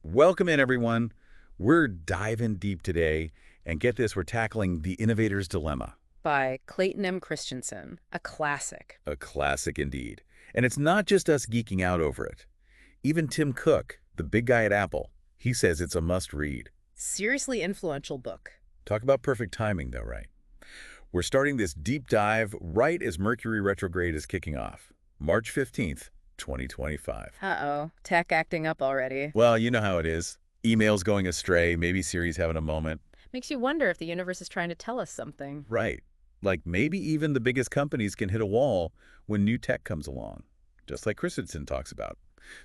Welcome in, everyone. We're diving deep today, and get this, we're tackling The Innovator's Dilemma. By Clayton M. Christensen, a classic. A classic indeed. And it's not just us geeking out over it. Even Tim Cook, the big guy at Apple, he says it's a must-read. Seriously influential book. Talk about perfect timing, though, right? We're starting this deep dive right as Mercury Retrograde is kicking off, March 15th, 2025. Uh-oh, tech acting up already. Well, you know how it is. Emails going astray, maybe Siri's having a moment. Makes you wonder if the universe is trying to tell us something. Right. Like maybe even the biggest companies can hit a wall when new tech comes along, just like Christensen talks about.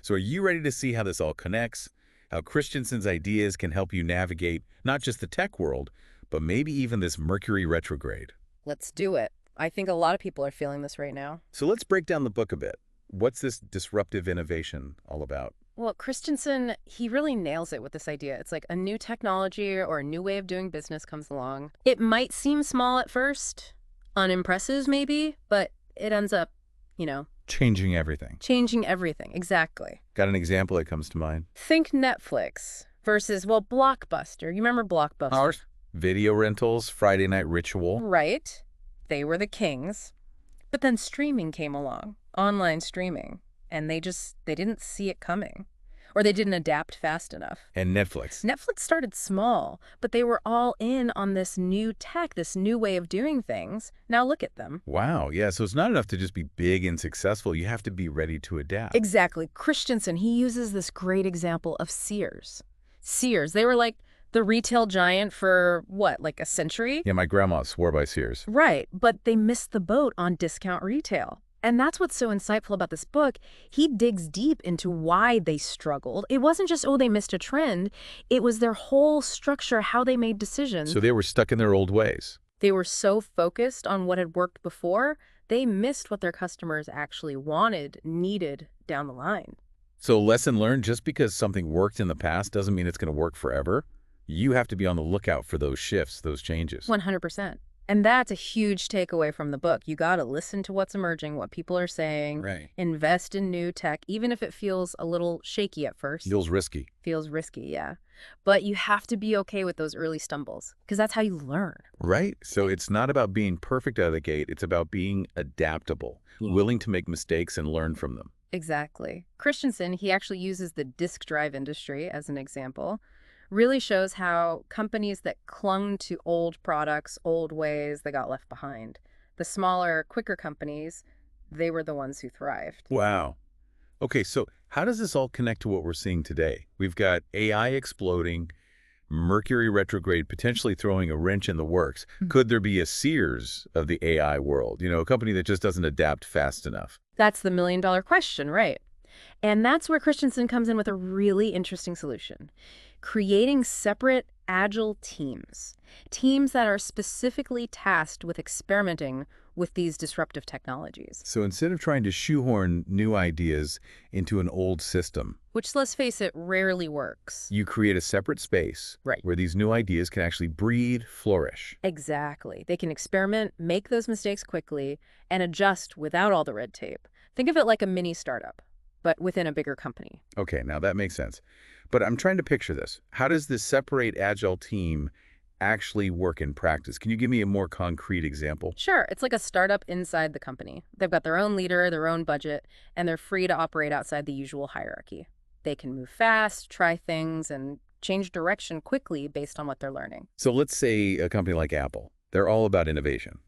So are you ready to see how this all connects? How Christensen's ideas can help you navigate not just the tech world, but maybe even this Mercury retrograde? Let's do it. I think a lot of people are feeling this right now. So let's break down the book a bit. What's this disruptive innovation all about? Well, Christensen, he really nails it with this idea. It's like a new technology or a new way of doing business comes along. It might seem small at first, unimpressive maybe, but it ends up, Changing everything. changing everything. Exactly. Got an example that comes to mind? Think Netflix versus, Blockbuster. You remember Blockbuster? Ours? Video rentals, Friday Night Ritual. Right. They were the kings. But then streaming came along, online streaming, and they didn't see it coming. Or they didn't adapt fast enough. And Netflix. Netflix started small, but they were all in on this new tech, this new way of doing things. Now look at them. Wow, yeah, so it's not enough to just be big and successful. You have to be ready to adapt. Exactly. Christensen, he uses this great example of Sears. Sears, they were like the retail giant for, like a century? Yeah, my grandma swore by Sears. Right, but they missed the boat on discount retail. And that's what's so insightful about this book. He digs deep into why they struggled. It wasn't just, they missed a trend. It was their whole structure, how they made decisions. So they were stuck in their old ways. They were so focused on what had worked before, they missed what their customers actually wanted, needed down the line. So lesson learned, just because something worked in the past doesn't mean it's going to work forever. You have to be on the lookout for those shifts, those changes. 100%. And that's a huge takeaway from the book. You got to listen to what's emerging, what people are saying. Right. Invest in new tech, even if it feels a little shaky at first. Feels risky. Feels risky, yeah. But you have to be okay with those early stumbles, because that's how you learn. Right. So it's not about being perfect out of the gate. It's about being adaptable, willing to make mistakes and learn from them. Exactly. Christensen, he actually uses the disk drive industry as an example. Really shows how companies that clung to old products, old ways, they got left behind. The smaller, quicker companies, they were the ones who thrived. Wow. Okay, so how does this all connect to what we're seeing today? We've got AI exploding, Mercury retrograde potentially throwing a wrench in the works. Could there be a Sears of the AI world? A company that just doesn't adapt fast enough? That's the million-dollar question, right? And that's where Christensen comes in with a really interesting solution. Creating separate, agile teams. Teams that are specifically tasked with experimenting with these disruptive technologies. So instead of trying to shoehorn new ideas into an old system, which, let's face it, rarely works. you create a separate space where these new ideas can actually breed, flourish. Exactly. They can experiment, make those mistakes quickly, and adjust without all the red tape. Think of it like a mini startup, but within a bigger company. Okay, now that makes sense. But I'm trying to picture this. How does this separate agile team actually work in practice? Can you give me a more concrete example? Sure. It's like a startup inside the company. They've got their own leader, their own budget, and they're free to operate outside the usual hierarchy. They can move fast, try things, and change direction quickly based on what they're learning. So let's say a company like Apple. They're all about innovation.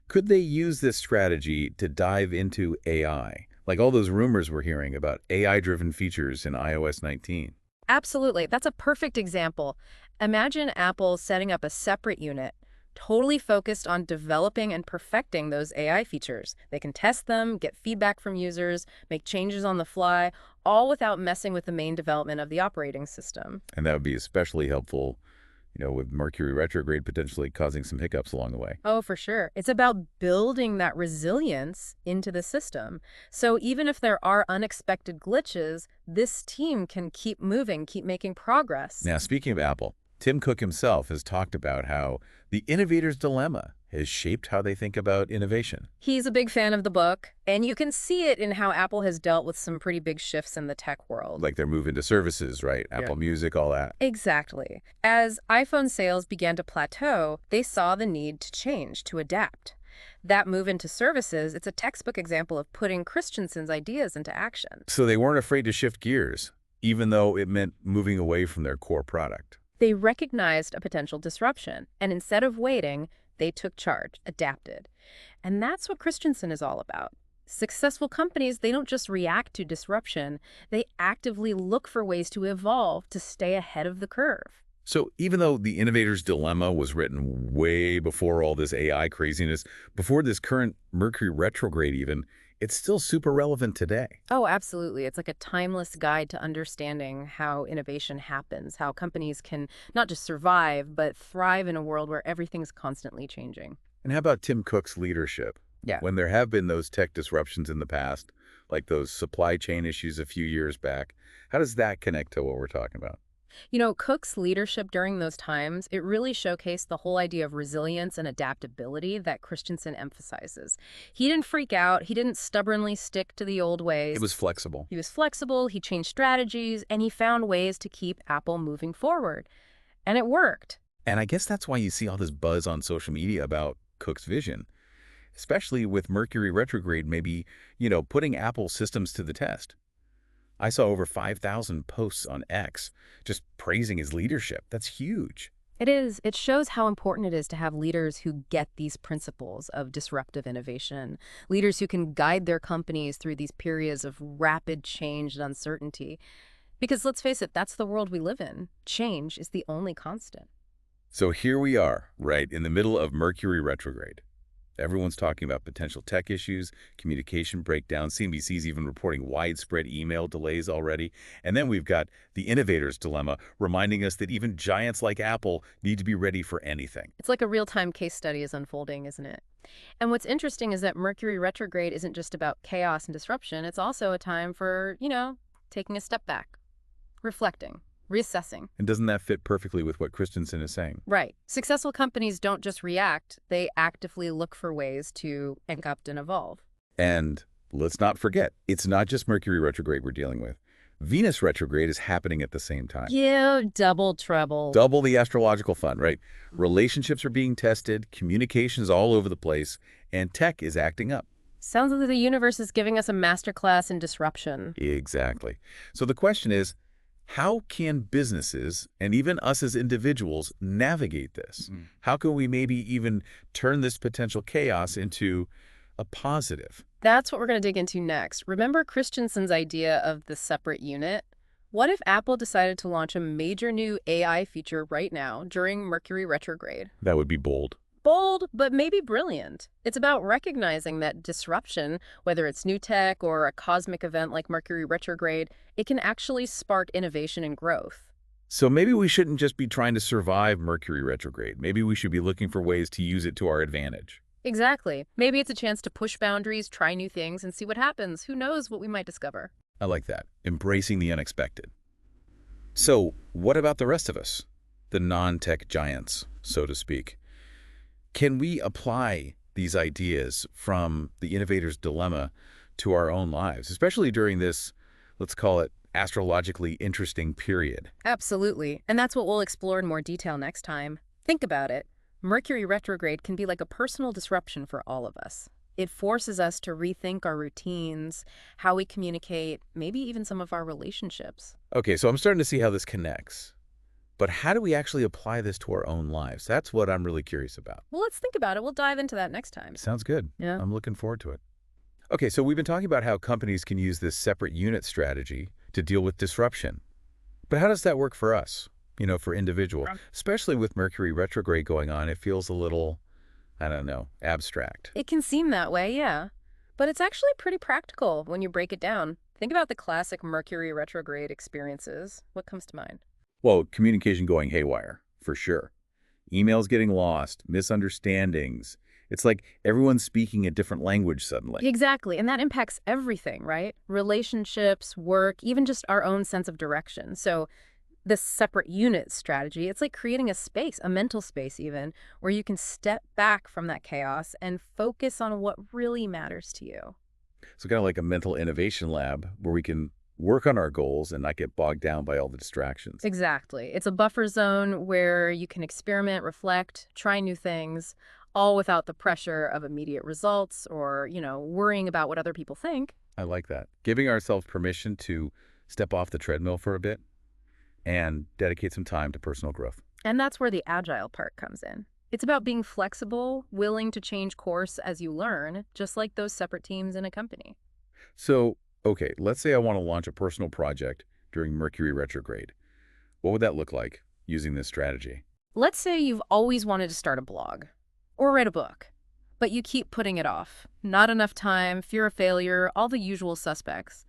Could they use this strategy to dive into AI? Like all those rumors we're hearing about AI-driven features in iOS 19. Absolutely. That's a perfect example. Imagine Apple setting up a separate unit, totally focused on developing and perfecting those AI features. They can test them, get feedback from users, make changes on the fly, all without messing with the main development of the operating system. And that would be especially helpful, with Mercury retrograde potentially causing some hiccups along the way. Oh, for sure. It's about building that resilience into the system. So even if there are unexpected glitches, this team can keep moving, keep making progress. Now, speaking of Apple, Tim Cook himself has talked about how the innovator's dilemma has shaped how they think about innovation. He's a big fan of the book, and you can see it in how Apple has dealt with some pretty big shifts in the tech world. Like their move into services, right? Yeah. Apple Music, all that. Exactly. As iPhone sales began to plateau, they saw the need to change, to adapt. That move into services, it's a textbook example of putting Christensen's ideas into action. So they weren't afraid to shift gears, even though it meant moving away from their core product. They recognized a potential disruption, and instead of waiting, they took charge, adapted. And that's what Christensen is all about. Successful companies, they don't just react to disruption, they actively look for ways to evolve to stay ahead of the curve. So even though the innovator's dilemma was written way before all this AI craziness, before this current Mercury retrograde even, it's still super relevant today. Oh, absolutely. It's like a timeless guide to understanding how innovation happens, how companies can not just survive, but thrive in a world where everything's constantly changing. And how about Tim Cook's leadership? Yeah. When there have been those tech disruptions in the past, like those supply chain issues a few years back, how does that connect to what we're talking about? You know, Cook's leadership during those times, it really showcased the whole idea of resilience and adaptability that Christensen emphasizes. He didn't freak out. He didn't stubbornly stick to the old ways. It was flexible. He was flexible, he changed strategies, and he found ways to keep Apple moving forward. And it worked. And I guess that's why you see all this buzz on social media about Cook's vision, especially with Mercury retrograde maybe, putting Apple systems to the test. I saw over 5,000 posts on X just praising his leadership. That's huge. It is. It shows how important it is to have leaders who get these principles of disruptive innovation, leaders who can guide their companies through these periods of rapid change and uncertainty. Because let's face it, that's the world we live in. Change is the only constant. So here we are, right in the middle of Mercury retrograde. Everyone's talking about potential tech issues, communication breakdowns. CNBC's even reporting widespread email delays already. And then we've got the innovator's dilemma, reminding us that even giants like Apple need to be ready for anything. It's like a real-time case study is unfolding, isn't it? And what's interesting is that Mercury retrograde isn't just about chaos and disruption. It's also a time for, taking a step back, reflecting, reassessing. And doesn't that fit perfectly with what Christensen is saying? Right. Successful companies don't just react, they actively look for ways to adapt and evolve. And let's not forget, it's not just Mercury retrograde we're dealing with. Venus retrograde is happening at the same time. Yeah, double trouble. Double the astrological fun, right? Relationships are being tested, communication's all over the place, and tech is acting up. Sounds like the universe is giving us a masterclass in disruption. Exactly. So the question is, how can businesses and even us as individuals navigate this? How can we maybe even turn this potential chaos into a positive? That's what we're going to dig into next. Remember Christensen's idea of the separate unit? What if Apple decided to launch a major new AI feature right now during Mercury retrograde? That would be bold. Bold, but maybe brilliant. It's about recognizing that disruption, whether it's new tech or a cosmic event like Mercury retrograde, it can actually spark innovation and growth. So maybe we shouldn't just be trying to survive Mercury retrograde. Maybe we should be looking for ways to use it to our advantage. Exactly. Maybe it's a chance to push boundaries, try new things, and see what happens. Who knows what we might discover? I like that. Embracing the unexpected. So what about the rest of us? The non-tech giants, so to speak. Can we apply these ideas from the innovator's dilemma to our own lives, especially during this, let's call it, astrologically interesting period? Absolutely. And that's what we'll explore in more detail next time. Think about it. Mercury retrograde can be like a personal disruption for all of us. It forces us to rethink our routines, how we communicate, maybe even some of our relationships. Okay, so I'm starting to see how this connects. But how do we actually apply this to our own lives? That's what I'm really curious about. Well, let's think about it. We'll dive into that next time. Sounds good. Yeah. I'm looking forward to it. Okay, so we've been talking about how companies can use this separate unit strategy to deal with disruption. But how does that work for us, for individuals? Especially with Mercury retrograde going on, it feels a little, abstract. It can seem that way, yeah. But it's actually pretty practical when you break it down. Think about the classic Mercury retrograde experiences. What comes to mind? Well, communication going haywire, for sure. Emails getting lost, misunderstandings. It's like everyone's speaking a different language suddenly. Exactly, and that impacts everything, right? Relationships, work, even just our own sense of direction. So This separate unit strategy, it's like creating a space, a mental space even, where you can step back from that chaos and focus on what really matters to you. So kind of like a mental innovation lab where we can work on our goals and not get bogged down by all the distractions. Exactly. It's a buffer zone where you can experiment, reflect, try new things, all without the pressure of immediate results or, worrying about what other people think. I like that. Giving ourselves permission to step off the treadmill for a bit and dedicate some time to personal growth. And that's where the agile part comes in. It's about being flexible, willing to change course as you learn, just like those separate teams in a company. So, okay, let's say I want to launch a personal project during Mercury retrograde. What would that look like using this strategy? Let's say you've always wanted to start a blog or write a book, but you keep putting it off. Not enough time, fear of failure, all the usual suspects.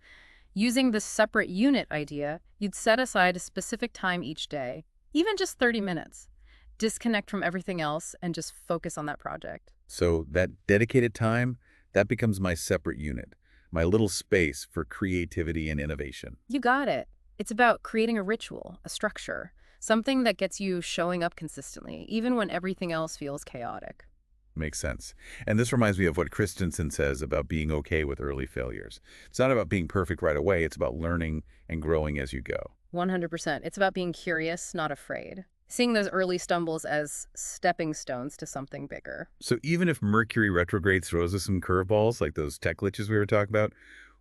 Using this separate unit idea, you'd set aside a specific time each day, even just 30 minutes. Disconnect from everything else and just focus on that project. So that dedicated time, that becomes my separate unit, my little space for creativity and innovation. You got it. It's about creating a ritual, a structure, something that gets you showing up consistently, even when everything else feels chaotic. Makes sense. And this reminds me of what Christensen says about being okay with early failures. It's not about being perfect right away. It's about learning and growing as you go. 100%. It's about being curious, not afraid. Seeing those early stumbles as stepping stones to something bigger. So even if Mercury retrograde throws us some curveballs, like those tech glitches we were talking about,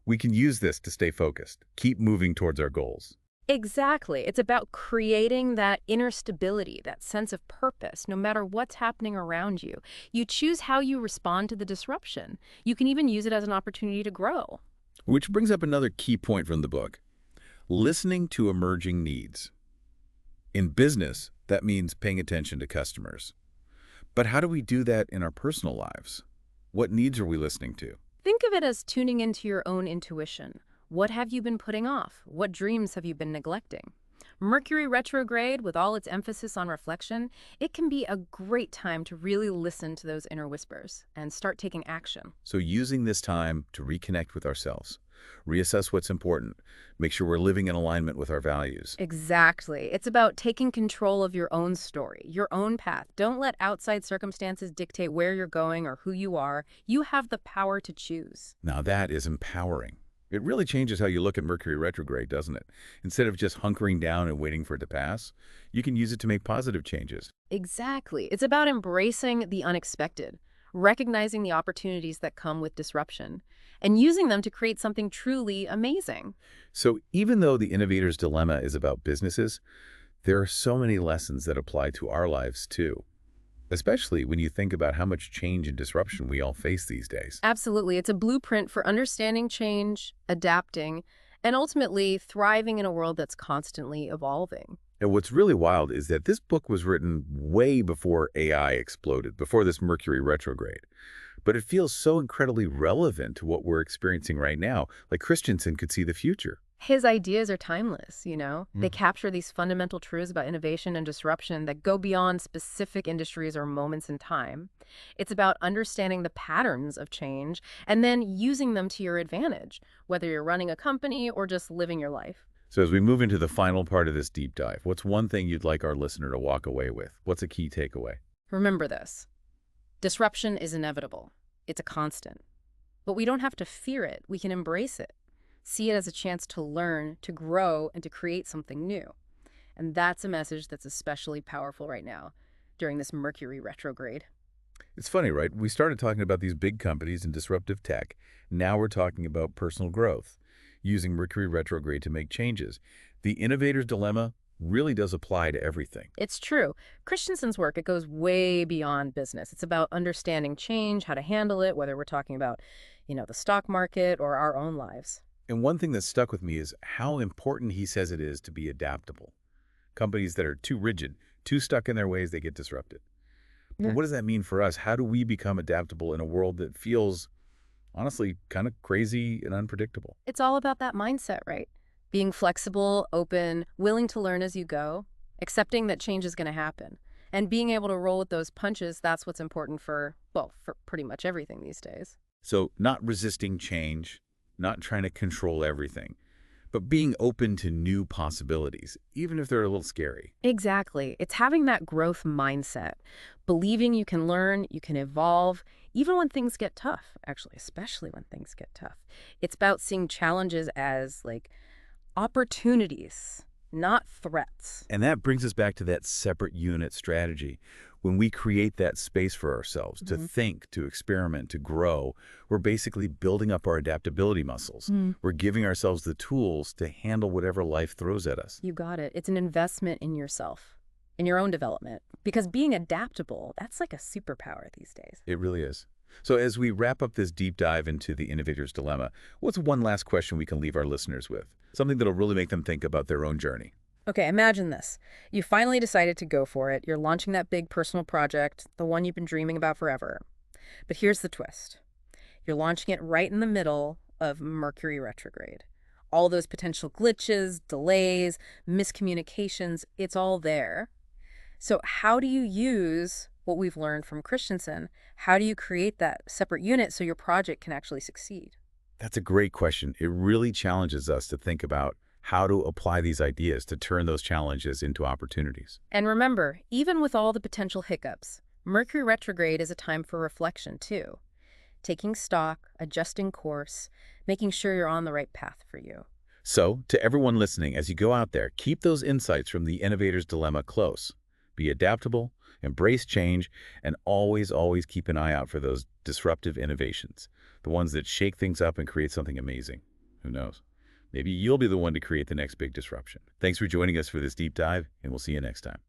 we can use this to stay focused, keep moving towards our goals. Exactly. It's about creating that inner stability, that sense of purpose, no matter what's happening around you. You choose how you respond to the disruption. You can even use it as an opportunity to grow. Which brings up another key point from the book. Listening to emerging needs. In business, that means paying attention to customers. But how do we do that in our personal lives? What needs are we listening to? Think of it as tuning into your own intuition. What have you been putting off? What dreams have you been neglecting? Mercury retrograde, with all its emphasis on reflection, it can be a great time to really listen to those inner whispers and start taking action. So using this time to reconnect with ourselves, reassess what's important, make sure we're living in alignment with our values. Exactly. It's about taking control of your own story, your own path. Don't let outside circumstances dictate where you're going or who you are. You have the power to choose. Now that is empowering. It really changes how you look at Mercury retrograde, doesn't it? Instead of just hunkering down and waiting for it to pass, you can use it to make positive changes. Exactly. It's about embracing the unexpected, recognizing the opportunities that come with disruption, and using them to create something truly amazing. So even though the innovator's dilemma is about businesses, there are so many lessons that apply to our lives too, especially when you think about how much change and disruption we all face these days. Absolutely. It's a blueprint for understanding change, adapting, and ultimately thriving in a world that's constantly evolving. And what's really wild is that this book was written way before AI exploded, before this Mercury retrograde. But it feels so incredibly relevant to what we're experiencing right now, like Christensen could see the future. His ideas are timeless. They capture these fundamental truths about innovation and disruption that go beyond specific industries or moments in time. It's about understanding the patterns of change and then using them to your advantage, whether you're running a company or just living your life. So as we move into the final part of this deep dive, what's one thing you'd like our listener to walk away with? What's a key takeaway? Remember this. Disruption is inevitable. It's a constant. But we don't have to fear it. We can embrace it. See it as a chance to learn, to grow, and to create something new. And that's a message that's especially powerful right now during this Mercury retrograde. It's funny, right? We started talking about these big companies and disruptive tech. Now we're talking about personal growth, using Mercury retrograde to make changes. The innovator's dilemma really does apply to everything. It's true. Christensen's work, it goes way beyond business. It's about understanding change, how to handle it, whether we're talking about, the stock market or our own lives. And one thing that stuck with me is how important he says it is to be adaptable. Companies that are too rigid, too stuck in their ways, they get disrupted. Yeah. But what does that mean for us? How do we become adaptable in a world that feels, honestly, kind of crazy and unpredictable? It's all about that mindset, right? Being flexible, open, willing to learn as you go, accepting that change is going to happen. And being able to roll with those punches, that's what's important for pretty much everything these days. So not resisting change, not trying to control everything, but being open to new possibilities, even if they're a little scary. Exactly. It's having that growth mindset, believing you can learn, you can evolve, even when things get tough, actually, especially when things get tough. It's about seeing challenges as like opportunities, not threats. And that brings us back to that separate unit strategy. When we create that space for ourselves to think, to experiment, to grow, we're basically building up our adaptability muscles. We're giving ourselves the tools to handle whatever life throws at us. You got it. It's an investment in yourself, in your own development. Because being adaptable, that's like a superpower these days. It really is. So as we wrap up this deep dive into the innovator's dilemma, what's one last question we can leave our listeners with? Something that'll really make them think about their own journey. Okay, imagine this. You finally decided to go for it. You're launching that big personal project, the one you've been dreaming about forever. But here's the twist. You're launching it right in the middle of Mercury Retrograde. All those potential glitches, delays, miscommunications, it's all there. So how do you use what we've learned from Christensen? How do you create that separate unit so your project can actually succeed? That's a great question. It really challenges us to think about how to apply these ideas to turn those challenges into opportunities. And remember, even with all the potential hiccups, Mercury retrograde is a time for reflection too. Taking stock, adjusting course, making sure you're on the right path for you. So, to everyone listening, as you go out there, keep those insights from the innovator's dilemma close. Be adaptable, embrace change, and always, always keep an eye out for those disruptive innovations, the ones that shake things up and create something amazing. Who knows? Maybe you'll be the one to create the next big disruption. Thanks for joining us for this deep dive, and we'll see you next time.